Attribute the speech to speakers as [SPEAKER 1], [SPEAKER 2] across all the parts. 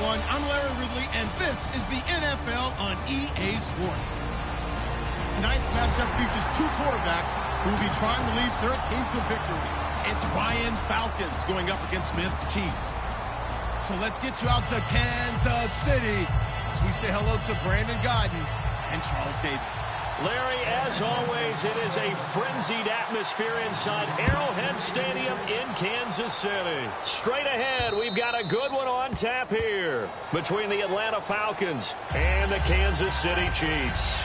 [SPEAKER 1] everyone. I'm Larry Ridley, and this is the NFL on EA Sports. Tonight's matchup features two quarterbacks who will be trying to lead their team to victory. It's Ryan's Falcons going up against Smith's Chiefs. So let's get you out to Kansas City as we say hello to Brandon Godden and Charles Davis.
[SPEAKER 2] Larry, as always, it is a frenzied atmosphere inside Arrowhead Stadium in Kansas City. Straight ahead, we've got a good one on tap here between the Atlanta Falcons and the Kansas City Chiefs.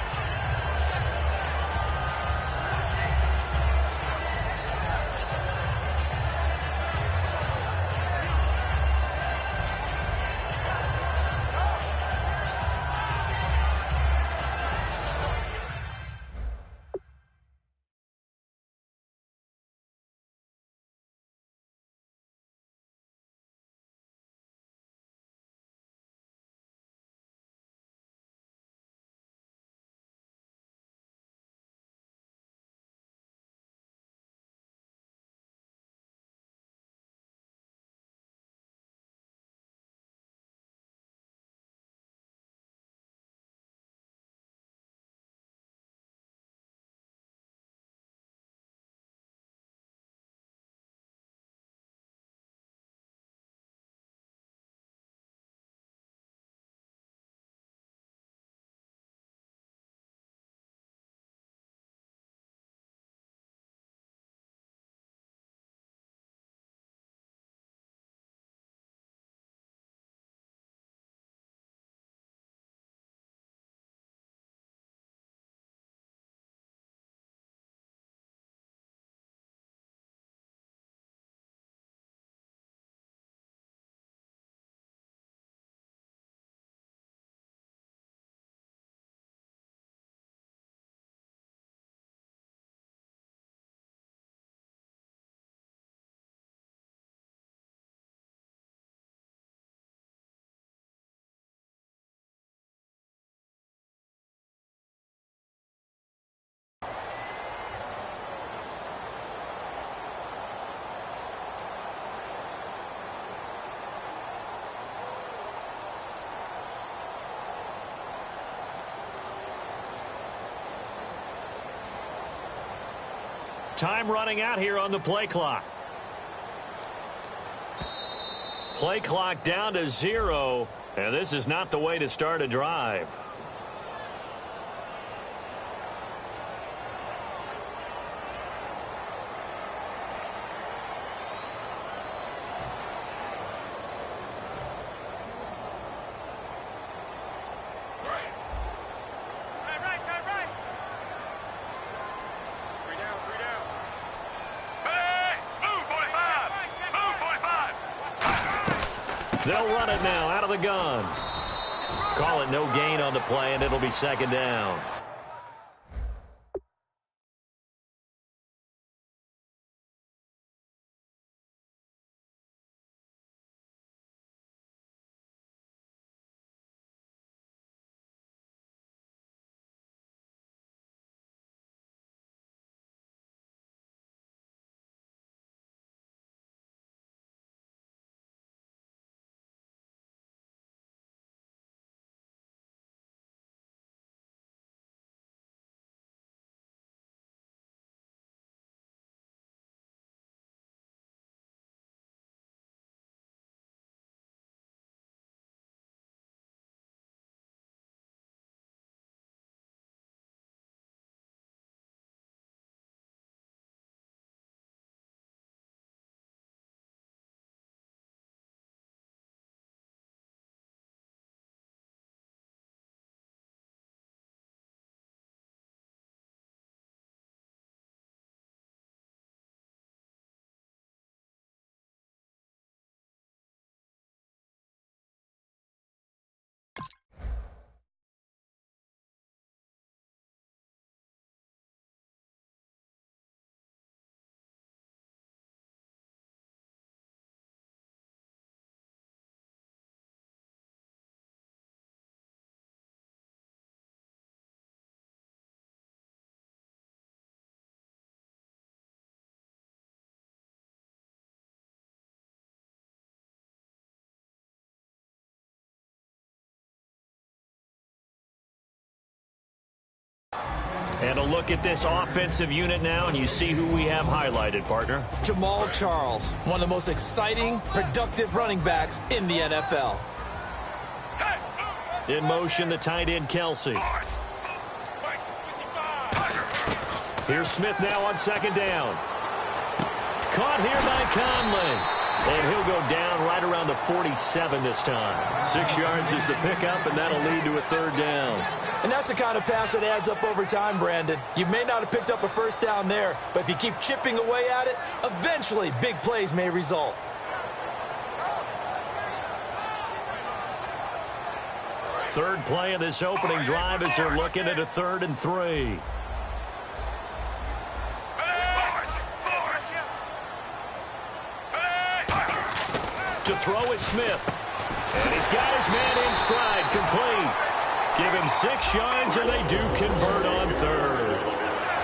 [SPEAKER 2] Time running out here on the play clock. Play clock down to 0, and this is not the way to start a drive. They'll run it now out of the gun. Call it no gain on the play, and it'll be second down. And a look at this offensive unit now, and you see who we have highlighted, partner.
[SPEAKER 3] Jamal Charles, one of the most exciting, productive running backs in the NFL.
[SPEAKER 2] In motion, the tight end, Kelsey. Here's Smith now on second down. Caught here by Conley. And he'll go down right around the 47 this time. 6 yards is the pickup, and that'll lead to a third down.
[SPEAKER 3] And that's the kind of pass that adds up over time, Brandon. You may not have picked up a first down there, but if you keep chipping away at it, eventually big plays may result.
[SPEAKER 2] Third play of this opening drive as they're looking at a 3rd and 3. To throw is Smith. And he's got his man in stride, complete. Give him 6 yards, and they do convert on 3rd.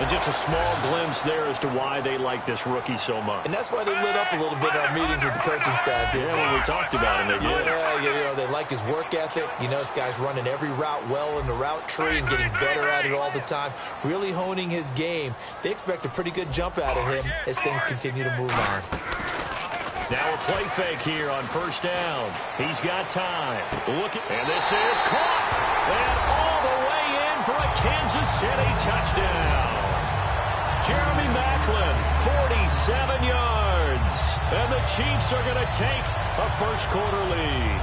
[SPEAKER 2] And just a small glimpse there as to why they like this rookie so much.
[SPEAKER 3] And that's why they lit up a little bit in our meetings with the coaching staff.
[SPEAKER 2] Yeah, when we talked about him, they did.
[SPEAKER 3] Yeah, they like his work ethic. You know, this guy's running every route well in the route tree and getting better at it all the time, really honing his game. They expect a pretty good jump out of him as things continue to move on.
[SPEAKER 2] Now a play fake here on first down. He's got time. And this is caught. And all the way in for a Kansas City touchdown. Jeremy Maclin, 47 yards. And the Chiefs are going to take a first-quarter lead.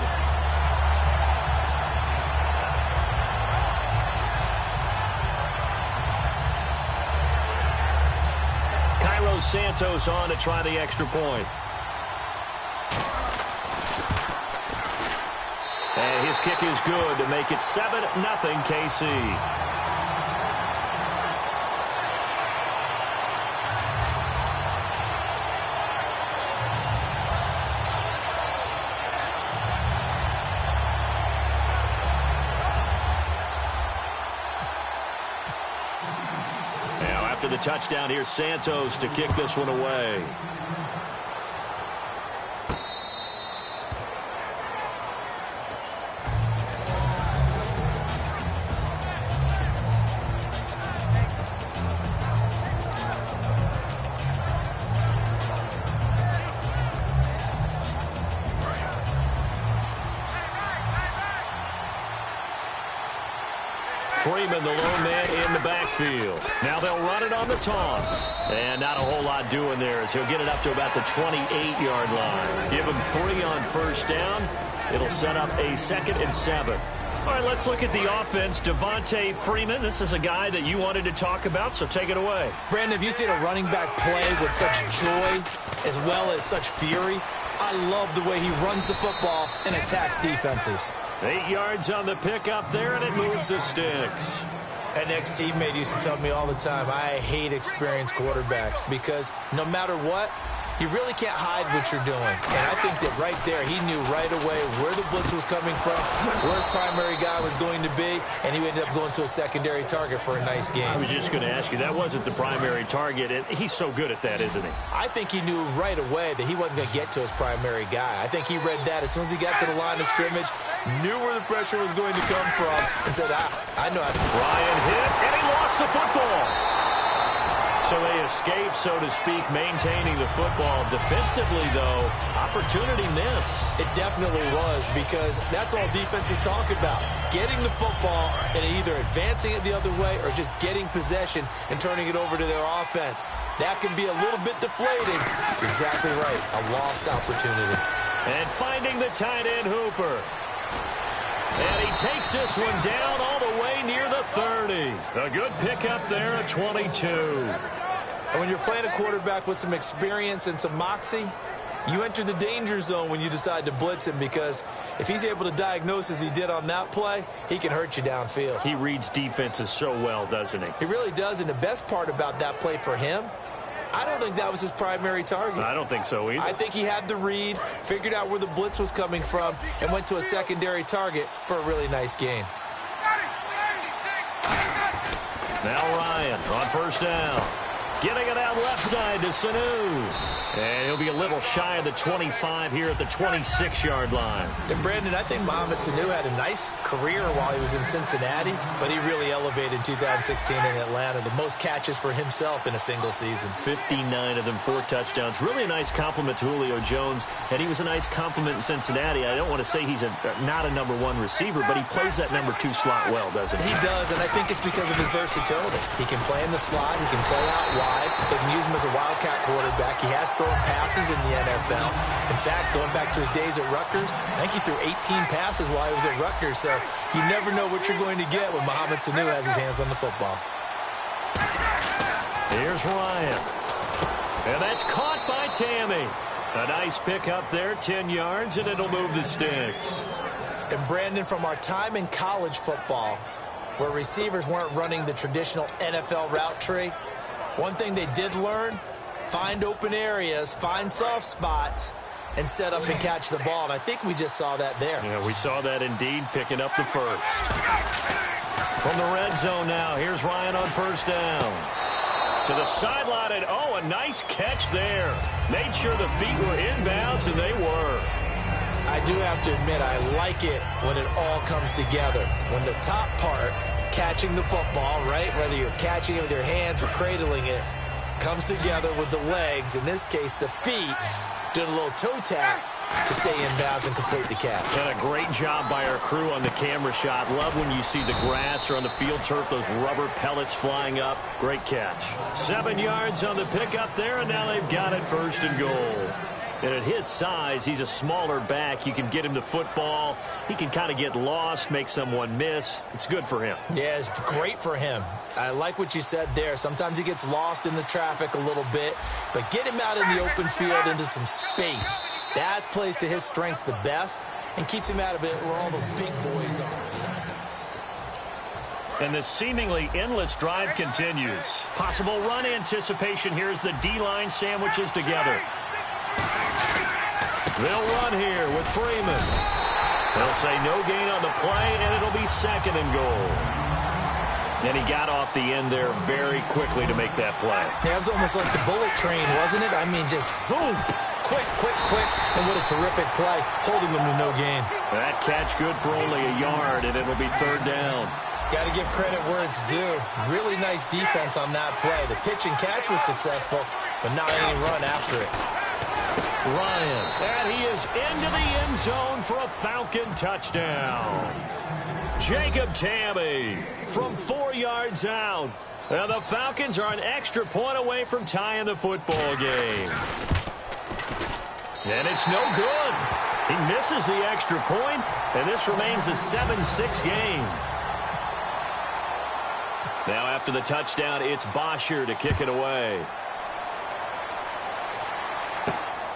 [SPEAKER 2] Cairo Santos on to try the extra point. And his kick is good to make it 7-0 KC. Now after the touchdown, here's Santos to kick this one away. Freeman, the lone man in the backfield. Now they'll run it on the toss. And not a whole lot doing there as he'll get it up to about the 28-yard line. Give him 3 on first down. It'll set up a 2nd and 7. All right, let's look at the offense. Devontae Freeman, this is a guy that you wanted to talk about, so take it away.
[SPEAKER 3] Brandon, have you seen a running back play with such joy as well as such fury? I love the way he runs the football and attacks defenses.
[SPEAKER 2] 8 yards on the pickup there, and it moves the sticks.
[SPEAKER 3] An ex-teammate used to tell me all the time, I hate experienced quarterbacks because no matter what, you really can't hide what you're doing. And I think that right there, he knew right away where the blitz was coming from, where his primary guy was going to be, and he ended up going to a secondary target for a nice game.
[SPEAKER 2] I was just going to ask you, that wasn't the primary target, and he's so good at that, isn't he?
[SPEAKER 3] I think he knew right away that he wasn't going to get to his primary guy. I think he read that as soon as he got to the line of scrimmage, knew where the pressure was going to come from, and said, I know.
[SPEAKER 2] Ryan hit, and he lost the football. So they escape, so to speak, maintaining the football. Defensively, though, opportunity miss.
[SPEAKER 3] It definitely was, because that's all defenses talk about. Getting the football and either advancing it the other way or just getting possession and turning it over to their offense. That can be a little bit deflating. You're exactly right. A lost opportunity.
[SPEAKER 2] And finding the tight end, Hooper. And he takes this one down all the way near the 30. A good pickup there at 22.
[SPEAKER 3] And when you're playing a quarterback with some experience and some moxie, you enter the danger zone when you decide to blitz him, because if he's able to diagnose as he did on that play, he can hurt you downfield.
[SPEAKER 2] He reads defenses so well, doesn't he?
[SPEAKER 3] He really does, and the best part about that play for him, I don't think that was his primary target.
[SPEAKER 2] I don't think so either.
[SPEAKER 3] I think he had the read, figured out where the blitz was coming from, and went to a secondary target for a really nice gain.
[SPEAKER 2] Now Ryan on first down. Getting it out left side to Sanu. And he'll be a little shy of the 25 here at the 26-yard line.
[SPEAKER 3] And Brandon, I think Mohamed Sanu had a nice career while he was in Cincinnati, but he really elevated 2016 in Atlanta. The most catches for himself in a single season.
[SPEAKER 2] 59 of them, 4 touchdowns. Really a nice compliment to Julio Jones, and he was a nice compliment in Cincinnati. I don't want to say he's not a number 1 receiver, but he plays that number 2 slot well, doesn't he?
[SPEAKER 3] He does, and I think it's because of his versatility. He can play in the slot. He can play out wide. They can use him as a wildcat quarterback. He has thrown passes in the NFL. In fact, going back to his days at Rutgers, I think he threw 18 passes while he was at Rutgers. So you never know what you're going to get when Mohamed Sanu has his hands on the football.
[SPEAKER 2] Here's Ryan. And that's caught by Tammy. A nice pick up there, 10 yards, and it'll move the sticks.
[SPEAKER 3] And Brandon, from our time in college football, where receivers weren't running the traditional NFL route tree, one thing they did learn, find open areas, find soft spots, and set up and catch the ball. And I think we just saw that there.
[SPEAKER 2] Yeah, we saw that indeed, picking up the first. From the red zone now, here's Ryan on first down. To the sideline, and oh, a nice catch there. Made sure the feet were inbounds, and they were.
[SPEAKER 3] I do have to admit, I like it when it all comes together. When the top part, catching the football, right, whether you're catching it with your hands or cradling it, comes together with the legs, in this case the feet, doing a little toe tap to stay in bounds and complete the catch.
[SPEAKER 2] And a great job by our crew on the camera shot. Love when you see the grass or on the field turf, those rubber pellets flying up. Great catch. 7 yards on the pickup there, and now they've got it first and goal. And at his size, he's a smaller back. You can get him the football. He can kind of get lost, make someone miss. It's good for him.
[SPEAKER 3] Yeah, it's great for him. I like what you said there. Sometimes he gets lost in the traffic a little bit, but get him out in the open field into some space. That plays to his strengths the best and keeps him out of it where all the big boys are.
[SPEAKER 2] And the seemingly endless drive continues. Possible run anticipation here as the D-line sandwiches together. They'll run here with Freeman. They'll say no gain on the play, and it'll be second and goal. And he got off the end there very quickly to make that play.
[SPEAKER 3] Yeah, it was almost like the bullet train, wasn't it? I mean, just zoom. Quick, quick, quick. And what a terrific play, holding them to no gain.
[SPEAKER 2] That catch good for only a yard, and it'll be third down.
[SPEAKER 3] Got to give credit where it's due. Really nice defense on that play. The pitch and catch was successful, but not any run after it.
[SPEAKER 2] Ryan, and he is into the end zone for a Falcon touchdown. Jacob Tammy from 4 yards out. Now the Falcons are an extra point away from tying the football game. And it's no good. He misses the extra point, and this remains a 7-6 game. Now after the touchdown, it's Bosher to kick it away.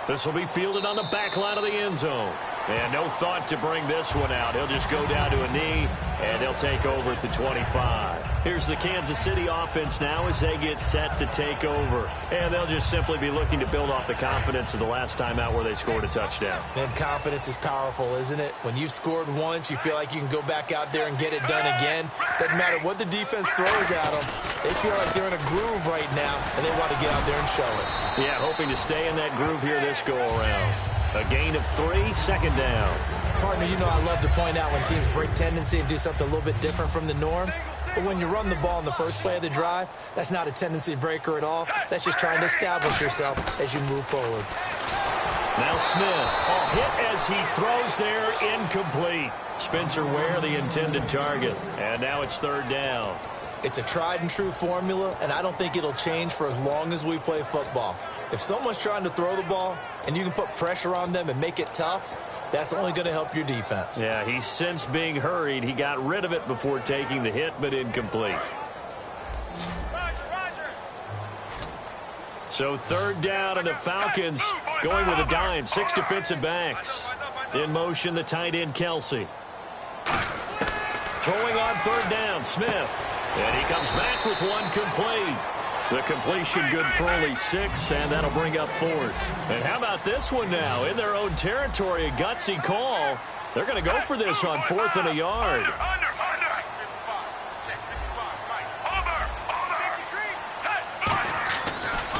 [SPEAKER 2] This will be fielded on the back line of the end zone. And no thought to bring this one out. He'll just go down to a knee, and they'll take over at the 25. Here's the Kansas City offense now as they get set to take over. And they'll just simply be looking to build off the confidence of the last time out where they scored a touchdown.
[SPEAKER 3] And confidence is powerful, isn't it? When you've scored once, you feel like you can go back out there and get it done again. Doesn't matter what the defense throws at them. They feel like they're in a groove right now, and they want to get out there and show it.
[SPEAKER 2] Yeah, hoping to stay in that groove here this go-around. A gain of 3, second down.
[SPEAKER 3] Partner, you know I love to point out when teams break tendency and do something a little bit different from the norm. But when you run the ball in the first play of the drive, that's not a tendency breaker at all. That's just trying to establish yourself as you move forward.
[SPEAKER 2] Now Smith, a hit as he throws there, incomplete. Spencer Ware, the intended target. And now it's third down.
[SPEAKER 3] It's a tried and true formula, and I don't think it'll change for as long as we play football. If someone's trying to throw the ball and you can put pressure on them and make it tough, that's only going to help your defense.
[SPEAKER 2] Yeah, he's since being hurried. He got rid of it before taking the hit, but incomplete. So third down, and the Falcons going with a dime. 6 defensive backs. In motion, the tight end, Kelsey. Throwing on third down, Smith. And he comes back with one complete. The completion good for only 6, and that'll bring up fourth. And how about this one now? In their own territory, a gutsy call. They're going to go for this on 4th and a yard.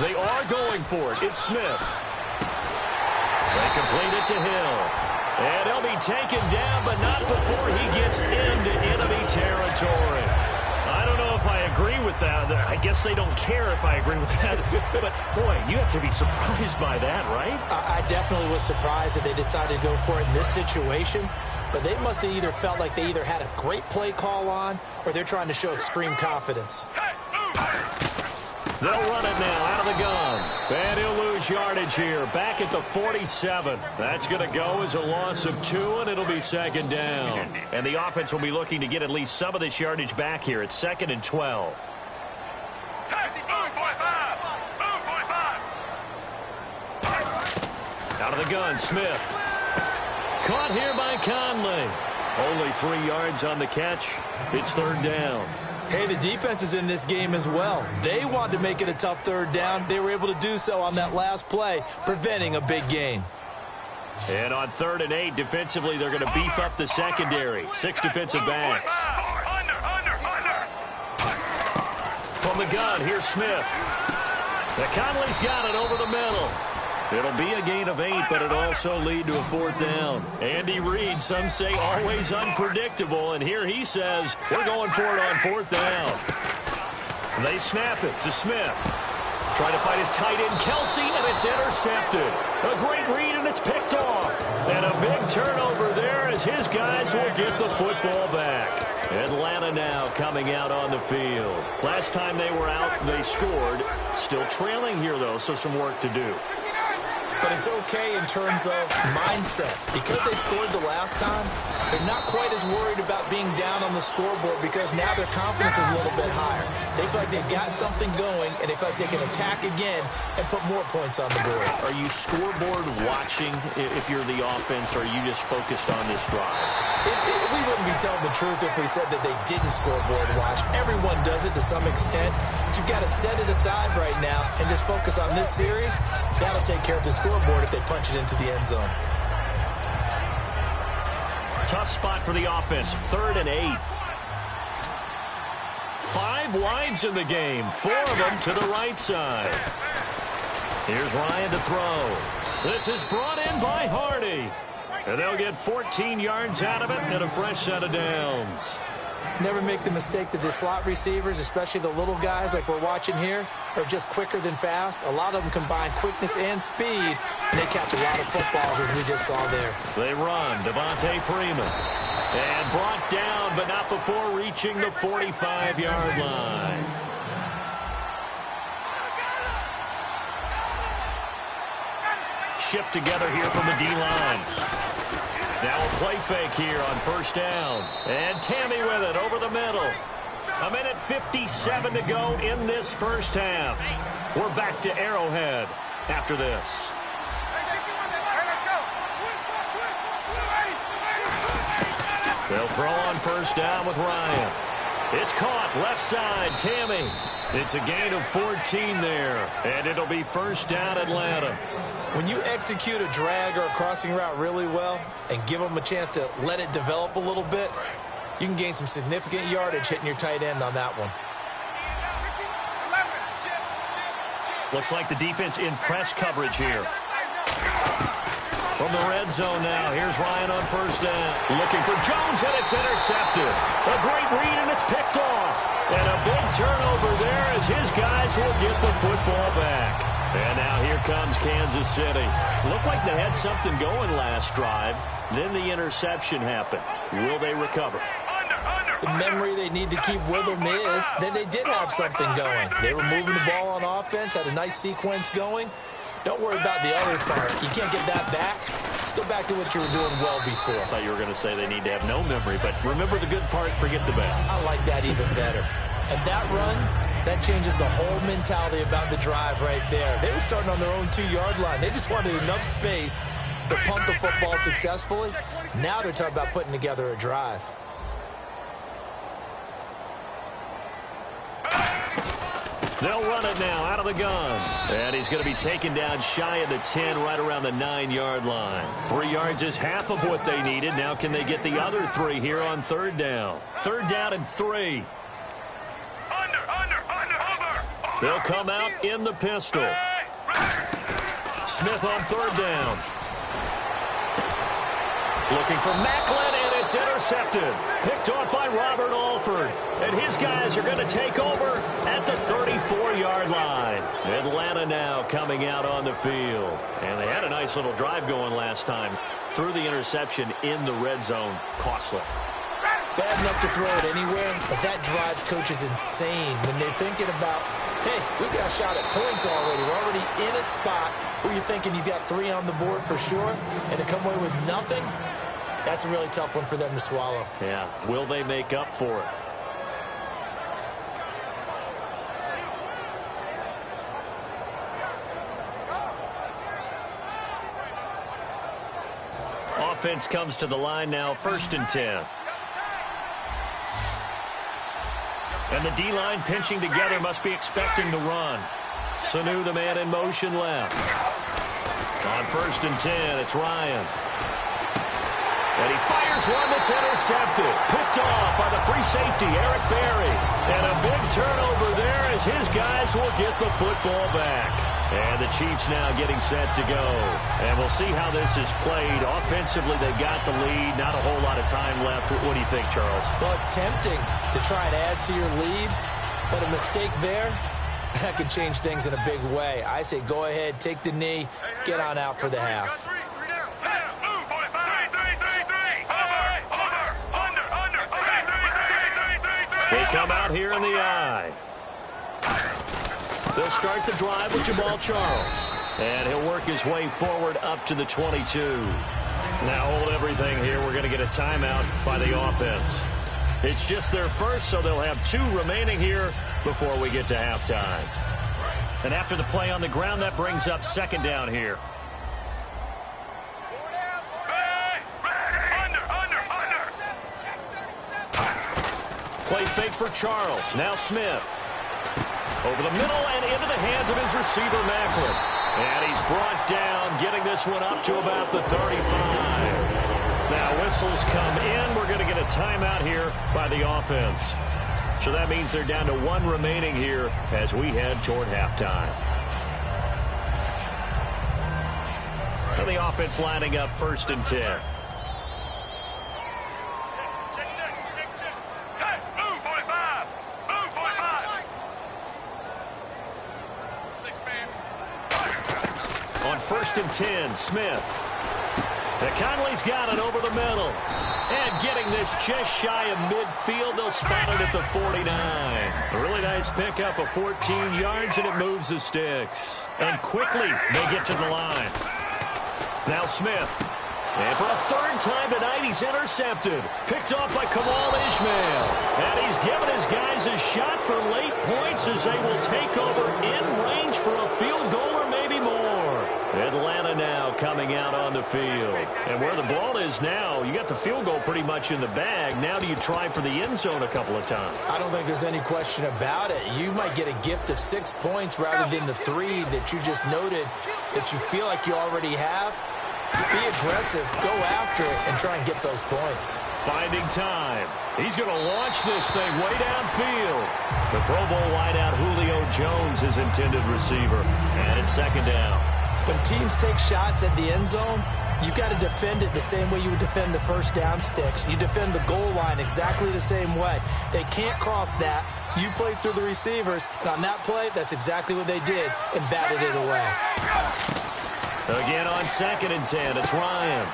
[SPEAKER 2] They are going for it. It's Smith. They complete it to Hill. And he'll be taken down, but not before he gets into enemy territory. I don't know if I agree with that. I guess they don't care if I agree with that. But, boy, you have to be surprised by that, right?
[SPEAKER 3] I definitely was surprised that they decided to go for it in this situation. But they must have either felt like they either had a great play call on or they're trying to show extreme confidence.
[SPEAKER 2] They'll run it now out of the gun. And he'll lose yardage here. Back at the 47. That's going to go as a loss of 2, and it'll be second down. And the offense will be looking to get at least some of this yardage back here. It's 2nd and 12. Out of the gun, Smith. Caught here by Conley. Only 3 yards on the catch. It's 3rd down.
[SPEAKER 3] Hey, the defense is in this game as well. They wanted to make it a tough 3rd down. They were able to do so on that last play, preventing a big gain.
[SPEAKER 2] And on 3rd and 8, defensively, they're going to beef up the secondary. 6 defensive backs. From the gun, here's Smith. The Conley's got it over the middle. It'll be a gain of 8, but it'll also lead to a 4th down. Andy Reid, some say always unpredictable, and here he says, we're going for it on 4th down. They snap it to Smith. Trying to fight his tight end, Kelsey, and it's intercepted. A great read, and it's picked off. And a big turnover there as his guys will get the football back. Atlanta now coming out on the field. Last time they were out, they scored. Still trailing here, though, so some work to do.
[SPEAKER 3] But it's okay in terms of mindset. Because they scored the last time, they're not quite as worried about being down on the scoreboard because now their confidence is a little bit higher. They feel like they've got something going, and they feel like they can attack again and put more points on the board.
[SPEAKER 2] Are you scoreboard watching if you're the offense, or are you just focused on this drive?
[SPEAKER 3] We wouldn't be telling the truth if we said that they didn't scoreboard watch. Everyone does it to some extent. But you've got to set it aside right now and just focus on this series. That'll take care of the scoreboard if they punch it into the end zone.
[SPEAKER 2] Tough spot for the offense. 3rd and 8. 5 wides in the game. 4 of them to the right side. Here's Ryan to throw. This is brought in by Hardy. And they'll get 14 yards out of it and a fresh set of downs.
[SPEAKER 3] Never make the mistake that the slot receivers, especially the little guys like we're watching here, are just quicker than fast. A lot of them combine quickness and speed, and they catch a lot of footballs, as we just saw there.
[SPEAKER 2] They run. Devontae Freeman. And brought down, but not before reaching the 45-yard line. Shift together here from the D-line. Now a play fake here on 1st down. And Tammy with it over the middle. 1:57 to go in this 1st half. We're back to Arrowhead after this. They'll throw on 1st down with Ryan. It's caught left side, Tammy. It's a gain of 14 there. And it'll be 1st down Atlanta.
[SPEAKER 3] When you execute a drag or a crossing route really well and give them a chance to let it develop a little bit, you can gain some significant yardage hitting your tight end on that one.
[SPEAKER 2] Looks like the defense in press coverage here. From the red zone now, here's Ryan on 1st down. Looking for Jones, and it's intercepted. A great read, and it's picked off. And a big turnover there as his guys will get the football back. And now here comes Kansas City. Looked like they had something going last drive. Then the interception happened. Will they recover?
[SPEAKER 3] The memory they need to keep with them is that they did have something going. They were moving the ball on offense, had a nice sequence going. Don't worry about the other part. You can't get that back. Let's go back to what you were doing well before.
[SPEAKER 2] I thought you were going to say they need to have no memory, but remember the good part, forget the bad.
[SPEAKER 3] I like that even better. And that run, that changes the whole mentality about the drive right there. They were starting on their own 2-yard line. They just wanted enough space to punt the football successfully. Now they're talking about putting together a drive.
[SPEAKER 2] They'll run it now out of the gun. And he's going to be taken down shy of the 10, right around the 9-yard line. 3 yards is half of what they needed. Now can they get the other 3 here on 3rd down? 3rd down and 3. They'll come out in the pistol. Smith on third down. Looking for Macklin, and it's intercepted. Picked off by Robert Alford. And his guys are going to take over at the 34-yard line. Atlanta now coming out on the field. And they had a nice little drive going last time. Threw the interception in the red zone. Costly.
[SPEAKER 3] Bad enough to throw it anywhere, but that drives coaches insane when they're thinking about, hey, we got a shot at points already. We're already in a spot where you're thinking you got 3 on the board for sure, and to come away with nothing, that's a really tough one for them to swallow.
[SPEAKER 2] Yeah, will they make up for it? Offense comes to the line now, 1st and 10. And the D-line pinching together, must be expecting to run. Sanu, the man in motion left. On 1st and 10, it's Ryan. And he fires one that's intercepted. Picked off by the free safety, Eric Berry. And a big turnover there as his guys will get the football back. And the Chiefs now getting set to go. And we'll see how this is played. Offensively, they got the lead. Not a whole lot of time left. What do you think, Charles?
[SPEAKER 3] Well, it's tempting to try and add to your lead, but a mistake there, that could change things in a big way. I say go ahead, take the knee, get on out for the half.
[SPEAKER 2] They come out here in the eye. They'll start the drive with Jamal Charles. And he'll work his way forward up to the 22. Now hold everything here. We're going to get a timeout by the offense. It's just their first, so they'll have 2 remaining here before we get to halftime. And after the play on the ground, that brings up 2nd down here. Play fake for Charles. Now Smith. Over the middle and into the hands of his receiver, Macklin. And he's brought down, getting this one up to about the 35. Now whistles come in. We're going to get a timeout here by the offense. So that means they're down to 1 remaining here as we head toward halftime. So the offense lining up 1st and 10. On 1st and 10, Smith. Now Conley's got it over the middle. And getting this just shy of midfield, they'll spot it at the 49. A really nice pickup of 14 yards, and it moves the sticks. And quickly, they get to the line. Now Smith. And for a 3rd time tonight, he's intercepted. Picked off by Kamal Ishmael. And he's given his guys a shot for late points as they will take over in range for a field goal or maybe more. Atlanta now coming out on the field. And where the ball is now, you got the field goal pretty much in the bag. Now do you try for the end zone a couple of times?
[SPEAKER 3] I don't think there's any question about it. You might get a gift of 6 points rather than the 3 that you just noted that you feel like you already have. Be aggressive, go after it, and try and get those points.
[SPEAKER 2] Finding time. He's going to launch this thing way downfield. The Pro Bowl wideout Julio Jones, his intended receiver. And it's 2nd down.
[SPEAKER 3] When teams take shots at the end zone, you've got to defend it the same way you would defend the 1st down sticks. You defend the goal line exactly the same way. They can't cross that. You play through the receivers. And on that play, that's exactly what they did and batted it away.
[SPEAKER 2] Again on 2nd and 10, it's Ryan.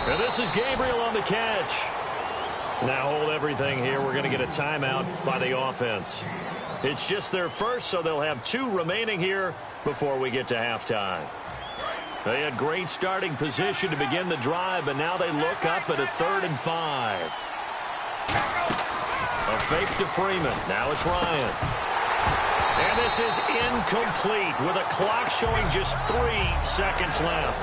[SPEAKER 2] And this is Gabriel on the catch. Now hold everything here. We're going to get a timeout by the offense. It's just their first, so they'll have 2 remaining here before we get to halftime. They had great starting position to begin the drive, but now they look up at a 3rd and 5. A fake to Freeman. Now it's Ryan. And this is incomplete with a clock showing just 3 seconds left.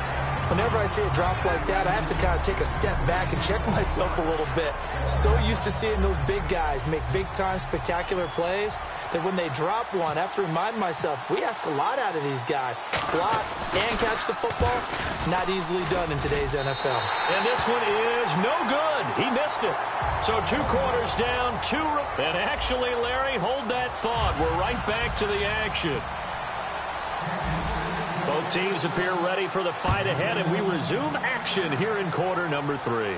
[SPEAKER 3] Whenever I see a drop like that, I have to kind of take a step back and check myself a little bit. So used to seeing those big guys make big-time spectacular plays that when they drop one, I have to remind myself, we ask a lot out of these guys. Block and catch the football, not easily done in today's NFL.
[SPEAKER 2] And this one is no good. He missed it. So 2 quarters down, 2. And actually, Larry, hold that thought. We're right back to the action. Both teams appear ready for the fight ahead, and we resume action here in quarter number 3.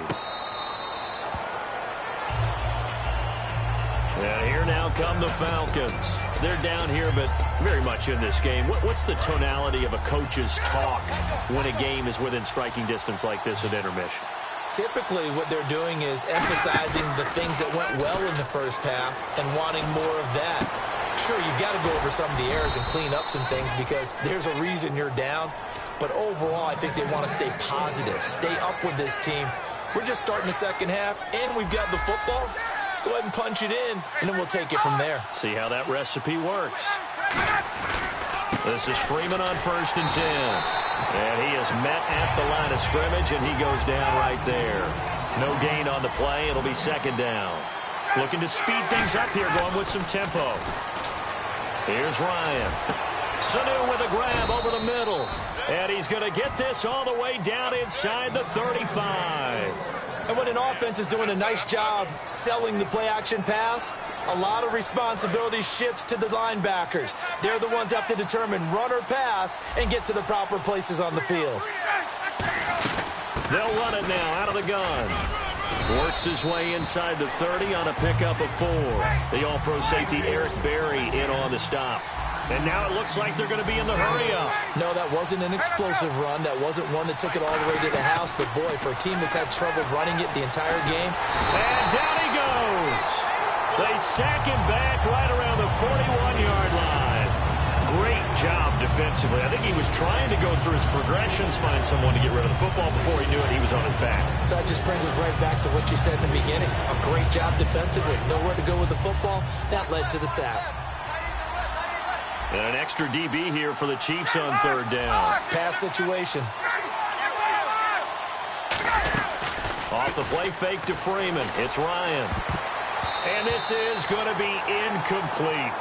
[SPEAKER 2] And here now come the Falcons. They're down here, but very much in this game. What's the tonality of a coach's talk when a game is within striking distance like this at intermission?
[SPEAKER 3] Typically, what they're doing is emphasizing the things that went well in the first half and wanting more of that. Sure, you've got to go over some of the errors and clean up some things because there's a reason you're down. But overall, I think they want to stay positive, stay up with this team. We're just starting the second half, and we've got the football. Let's go ahead and punch it in, and then we'll take it from there.
[SPEAKER 2] See how that recipe works. This is Freeman on 1st and 10. And he is met at the line of scrimmage, and he goes down right there. No gain on the play. It'll be 2nd down. Looking to speed things up here, going with some tempo. Here's Ryan. Sanu with a grab over the middle. And he's going to get this all the way down inside the 35.
[SPEAKER 3] And when an offense is doing a nice job selling the play-action pass, a lot of responsibility shifts to the linebackers. They're the ones that have to determine run or pass and get to the proper places on the field.
[SPEAKER 2] They'll run it now out of the gun. Works his way inside the 30 on a pickup of 4. The all-pro safety Eric Berry in on the stop. And now it looks like they're going to be in the hurry-up.
[SPEAKER 3] No, that wasn't an explosive run. That wasn't one that took it all the way to the house. But, boy, for a team that's had trouble running it the entire game.
[SPEAKER 2] And down he goes. They sack him back right around the 41-yard line. Great job defensively. I think he was trying to go through his progressions, find someone to get rid of the football. Before he knew it, he was on his back.
[SPEAKER 3] So that just brings us right back to what you said in the beginning. A great job defensively. Nowhere to go with the football. That led to the sack.
[SPEAKER 2] And an extra DB here for the Chiefs on 3rd down.
[SPEAKER 3] Pass situation.
[SPEAKER 2] Off the play fake to Freeman. It's Ryan. And this is going to be incomplete.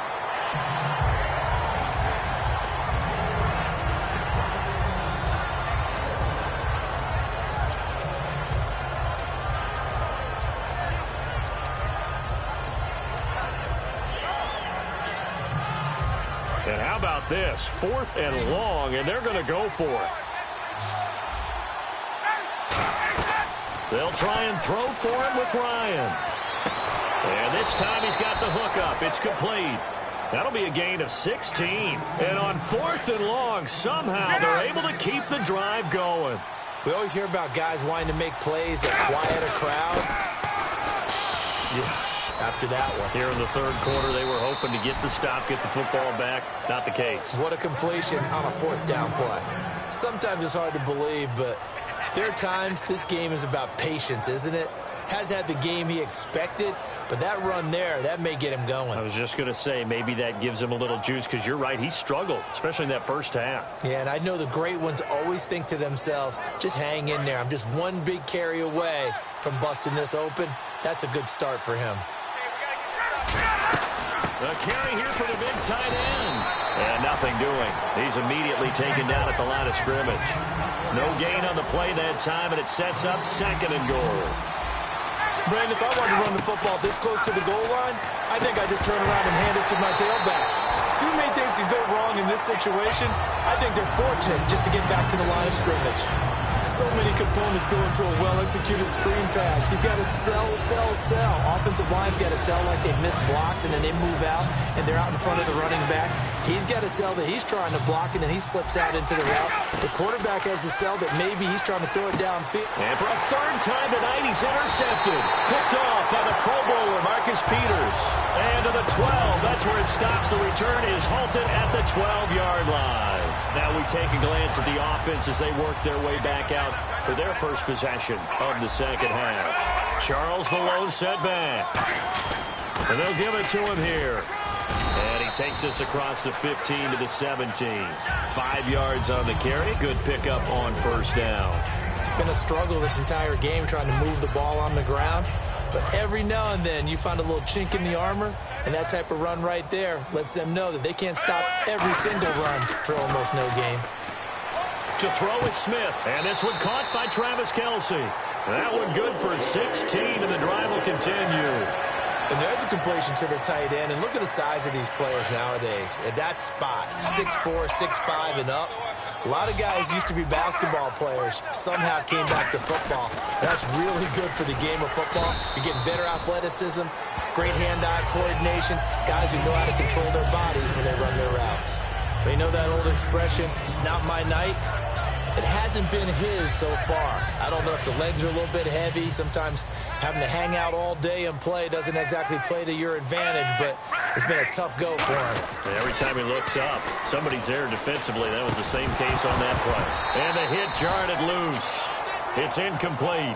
[SPEAKER 2] And how about this? 4th and long, and they're going to go for it. They'll try and throw for it with Ryan. And this time he's got the hook up. It's complete. That'll be a gain of 16. And on 4th and long, somehow they're able to keep the drive going.
[SPEAKER 3] We always hear about guys wanting to make plays that quiet a crowd. Yeah. After that one.
[SPEAKER 2] Here in the 3rd quarter, they were hoping to get the stop, get the football back. Not the case.
[SPEAKER 3] What a completion on a 4th down play. Sometimes it's hard to believe, but there are times this game is about patience, isn't it? Has had the game he expected, but that run there, that may get him going.
[SPEAKER 2] I was just going to say, maybe that gives him a little juice, because you're right, he struggled, especially in that first half.
[SPEAKER 3] Yeah, and I know the great ones always think to themselves, just hang in there. I'm just one big carry away from busting this open. That's a good start for him.
[SPEAKER 2] The carry here for the big tight end. And nothing doing. He's immediately taken down at the line of scrimmage. No gain on the play that time, and it sets up 2nd and goal.
[SPEAKER 3] Brandon, if I wanted to run the football this close to the goal line, I think I just turn around and hand it to my tailback. Two main things could go wrong in this situation. I think they're fortunate just to get back to the line of scrimmage. So many components go into a well-executed screen pass. You've got to sell. Offensive line's got to sell like they've missed blocks, and then they move out, and they're out in front of the running back. He's got to sell that he's trying to block, and then he slips out into the route. The quarterback has to sell that maybe he's trying to throw it downfield.
[SPEAKER 2] And for a 3rd time tonight, he's intercepted. Picked off by the Pro Bowler, Marcus Peters. And to the 12. That's where it stops. The return is halted at the 12-yard line. Now we take a glance at the offense as they work their way back out for their first possession of the second half. Charles the lone setback. And they'll give it to him here. And he takes us across the 15 to the 17. 5 yards on the carry. Good pickup on 1st down.
[SPEAKER 3] It's been a struggle this entire game trying to move the ball on the ground. But every now and then you find a little chink in the armor, and that type of run right there lets them know that they can't stop every single run for almost no gain.
[SPEAKER 2] To throw is Smith, and this one caught by Travis Kelce. That one good for 16, and the drive will continue.
[SPEAKER 3] And there's a completion to the tight end, and look at the size of these players nowadays. At that spot, 6'4", 6'5", and up. A lot of guys used to be basketball players, somehow came back to football. That's really good for the game of football. You're getting better athleticism, great hand-eye coordination, guys who know how to control their bodies when they run their routes. They know that old expression, it's not my night. It hasn't been his so far. I don't know if the legs are a little bit heavy. Sometimes having to hang out all day and play doesn't exactly play to your advantage, but it's been a tough go for him.
[SPEAKER 2] And every time he looks up, somebody's there defensively. That was the same case on that play. And the hit jarred it loose. It's incomplete.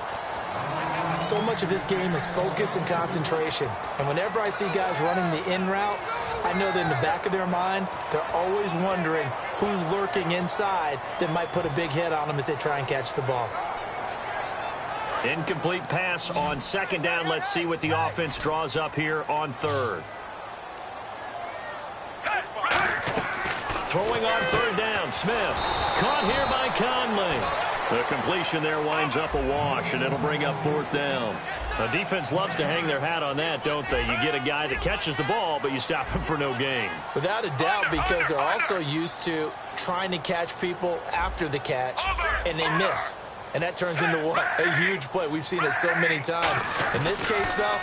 [SPEAKER 3] So much of this game is focus and concentration. And whenever I see guys running the in route, I know that in the back of their mind, they're always wondering who's lurking inside that might put a big hit on them as they try and catch the ball.
[SPEAKER 2] Incomplete pass on second down. Let's see what the offense draws up here on third. Throwing on third down, Smith. Caught here by Conley. The completion there winds up a wash, and it'll bring up fourth down. The defense loves to hang their hat on that, don't they? You get a guy that catches the ball, but you stop him for no gain.
[SPEAKER 3] Without a doubt, because they're also used to trying to catch people after the catch, and they miss. And that turns into what? A huge play. We've seen it so many times. In this case, though,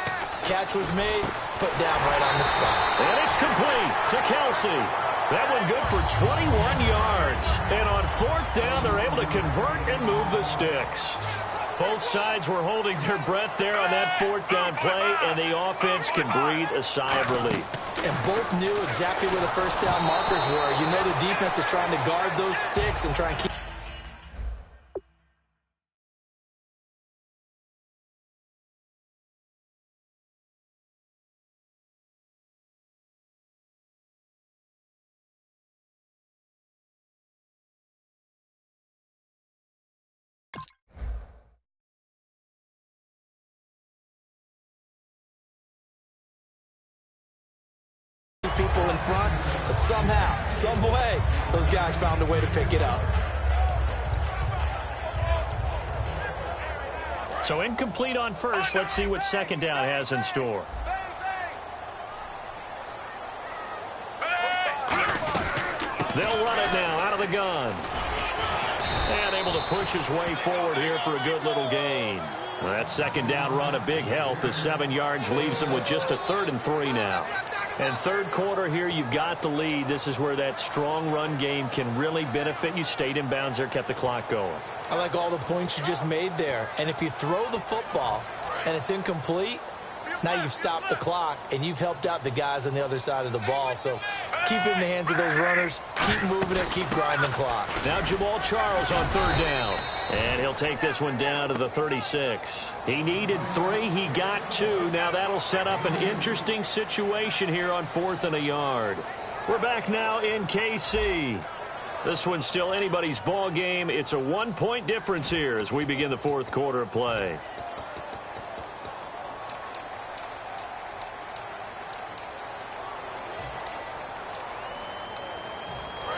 [SPEAKER 3] catch was made, put down right on the spot.
[SPEAKER 2] And it's complete to Kelce. That one good for 21 yards. And on fourth down, they're able to convert and move the sticks. Both sides were holding their breath there on that fourth down play, and the offense can breathe a sigh of relief.
[SPEAKER 3] And both knew exactly where the first down markers were. You know the defense is trying to guard those sticks and try and keep people in front, but somehow, some way, those guys found a way to pick it up.
[SPEAKER 2] So incomplete on first. Let's see what second down has in store. They'll run it now out of the gun. And able to push his way forward here for a good little gain. Well, that second down run a big help. The 7 yards leaves him with just a 3rd and 3 now. And third quarter here, you've got the lead. This is where that strong run game can really benefit you. Stayed in bounds there, kept the clock going.
[SPEAKER 3] I like all the points you just made there. And if you throw the football and it's incomplete, now you've stopped the clock and you've helped out the guys on the other side of the ball. So keep it in the hands of those runners. Keep moving it. Keep grinding the clock.
[SPEAKER 2] Now Jamal Charles on third down. And he'll take this one down to the 36. He needed 3. He got 2. Now that'll set up an interesting situation here on 4th and a yard. We're back now in KC. This one's still anybody's ball game. It's a 1-point difference here as we begin the 4th quarter of play.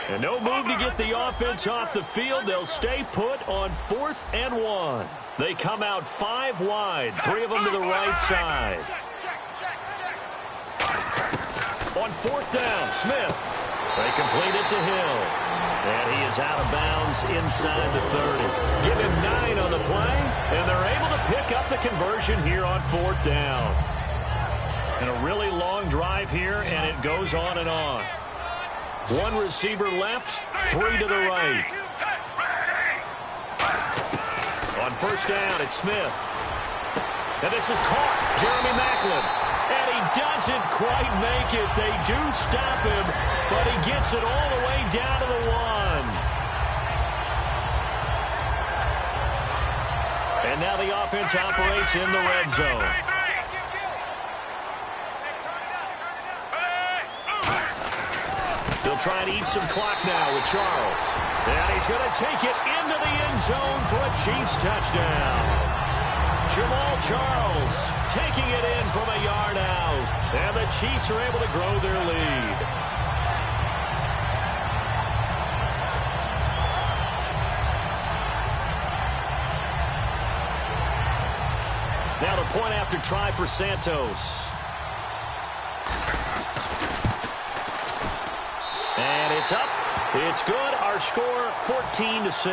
[SPEAKER 2] And no move to get the offense off the field. They'll stay put on 4th and 1. They come out 5 wide, 3 of them to the right side. On 4th down, Smith. They complete it to Hill. And he is out of bounds inside the 30. Give him 9 on the play, and they're able to pick up the conversion here on 4th down. And a really long drive here, and it goes on and on. 1 receiver left, 3 to the right. On first down, it's Smith. And this is caught, Jeremy Maclin. And he doesn't quite make it. They do stop him, but he gets it all the way down to the 1. And now the offense operates in the red zone. They'll try and eat some clock now with Charles. And he's going to take it into the end zone for a Chiefs touchdown. Jamal Charles taking it in from a yard out. And the Chiefs are able to grow their lead. Now the point after try for Santos. And it's up. It's good. Our score, 14-6.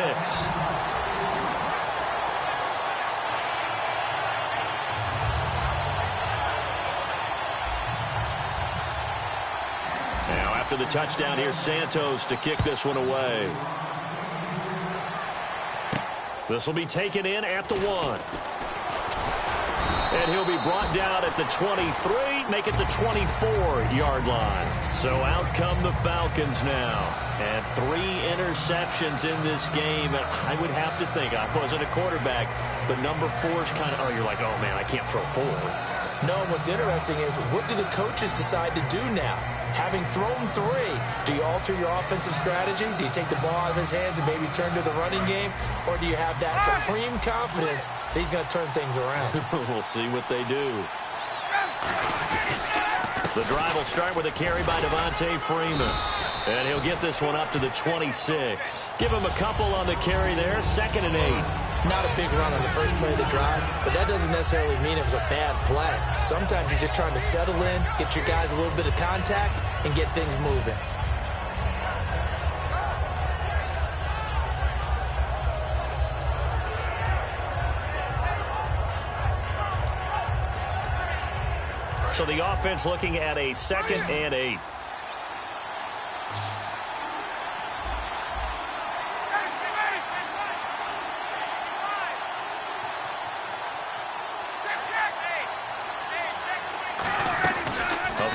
[SPEAKER 2] Now after the touchdown, here's Santos to kick this one away. This will be taken in at the 1. And he'll be brought down at the 23, make it the 24-yard line. So out come the Falcons now. And 3 interceptions in this game. And I would have to think, I wasn't a quarterback, but number 4 is kind of, you're like, oh, man, I can't throw 4.
[SPEAKER 3] No, what's interesting is, what do the coaches decide to do now? Having thrown 3, do you alter your offensive strategy? Do you take the ball out of his hands and maybe turn to the running game? Or do you have that supreme confidence that he's going to turn things around?
[SPEAKER 2] We'll see what they do. The drive will start with a carry by Devontae Freeman. And he'll get this one up to the 26. Give him a couple on the carry there. 2nd and 8.
[SPEAKER 3] Not a big run on the first play of the drive, but that doesn't necessarily mean it was a bad play. Sometimes you're just trying to settle in, get your guys a little bit of contact, and get things moving.
[SPEAKER 2] So the offense looking at a 2nd and 8.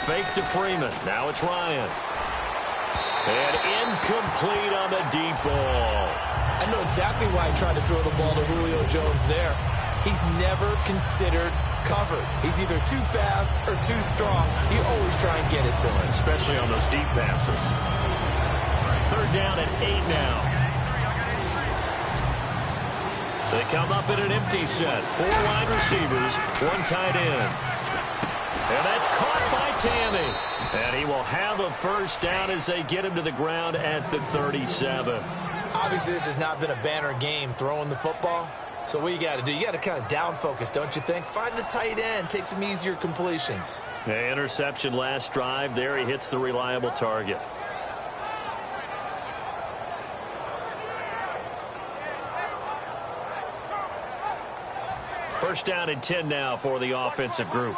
[SPEAKER 2] Fake to Freeman. Now it's Ryan. And incomplete on the deep ball.
[SPEAKER 3] I know exactly why he tried to throw the ball to Julio Jones there. He's never considered covered. He's either too fast or too strong. You always try and get it to him.
[SPEAKER 2] Especially on those deep passes. 3rd down and 8 now. They come up in an empty set. 4 wide receivers, 1 tight end. And that's caught by Tammy. And he will have a first down as they get him to the ground at the 37.
[SPEAKER 3] Obviously, this has not been a banner game throwing the football. So what you got to do, you got to kind of down focus, don't you think? Find the tight end, take some easier completions.
[SPEAKER 2] Interception last drive. There he hits the reliable target. First down and 10 now for the offensive group.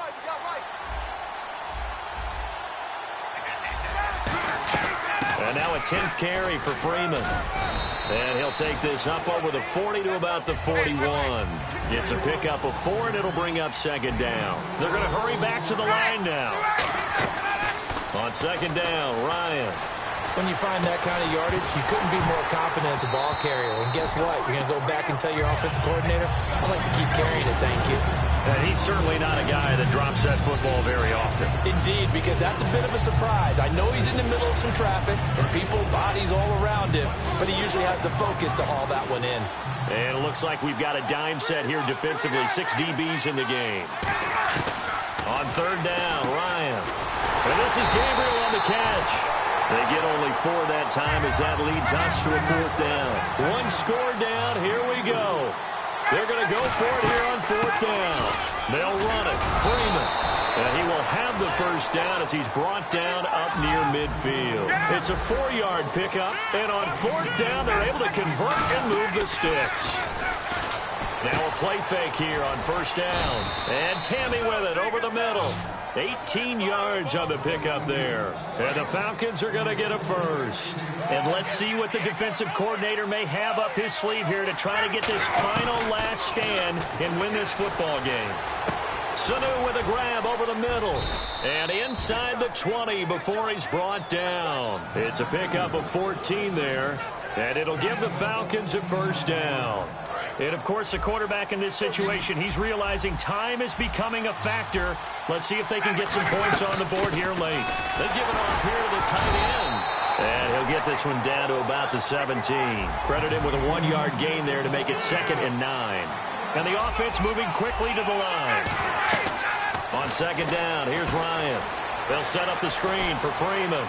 [SPEAKER 2] And now a 10th carry for Freeman. And he'll take this up over the 40 to about the 41. Gets a pickup of 4, and it'll bring up 2nd down. They're going to hurry back to the line now. On 2nd down, Ryan.
[SPEAKER 3] When you find that kind of yardage, you couldn't be more confident as a ball carrier. And guess what? You're going to go back and tell your offensive coordinator, I'd like to keep carrying it, thank you.
[SPEAKER 2] And he's certainly not a guy that drops that football very often.
[SPEAKER 3] Indeed, because that's a bit of a surprise. I know he's in the middle of some traffic and people, bodies all around him, but he usually has the focus to haul that one in.
[SPEAKER 2] And it looks like we've got a dime set here defensively. 6 DBs in the game. On 3rd down, Ryan. And this is Gabriel on the catch. They get only 4 that time as that leads us to a 4th down. 1 score down. Here we go. They're going to go for it here on 4th down. They'll run it. Freeman. And he will have the first down as he's brought down up near midfield. It's a 4-yard pickup. And on 4th down, they're able to convert and move the sticks. Now a play fake here on 1st down. And Tammy with it over the middle. 18 yards on the pickup there. And the Falcons are going to get a first. And let's see what the defensive coordinator may have up his sleeve here to try to get this final last stand and win this football game. Sanu with a grab over the middle. And inside the 20 before he's brought down. It's a pickup of 14 there. And it'll give the Falcons a first down. And, of course, the quarterback in this situation, he's realizing time is becoming a factor. Let's see if they can get some points on the board here late. They give it off here to the tight end. And he'll get this one down to about the 17. Credit him with a 1-yard gain there to make it 2nd and 9. And the offense moving quickly to the line. On second down, here's Ryan. They'll set up the screen for Freeman.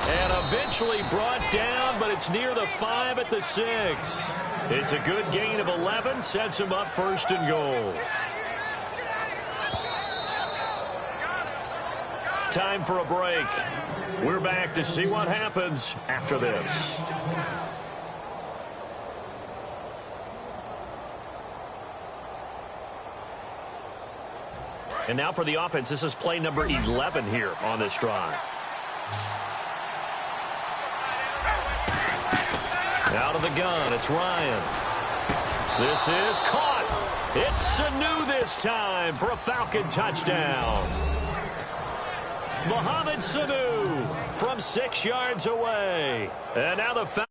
[SPEAKER 2] And eventually brought down, but it's near the 5 at the 6. It's a good gain of 11, sets him up 1st and goal. Time for a break. We're back to see what happens after this. And now for the offense, this is play number 11 here on this drive. Out of the gun, it's Ryan. This is caught. It's Sanu this time for a Falcon touchdown. Mohamed Sanu from 6 yards away. And now the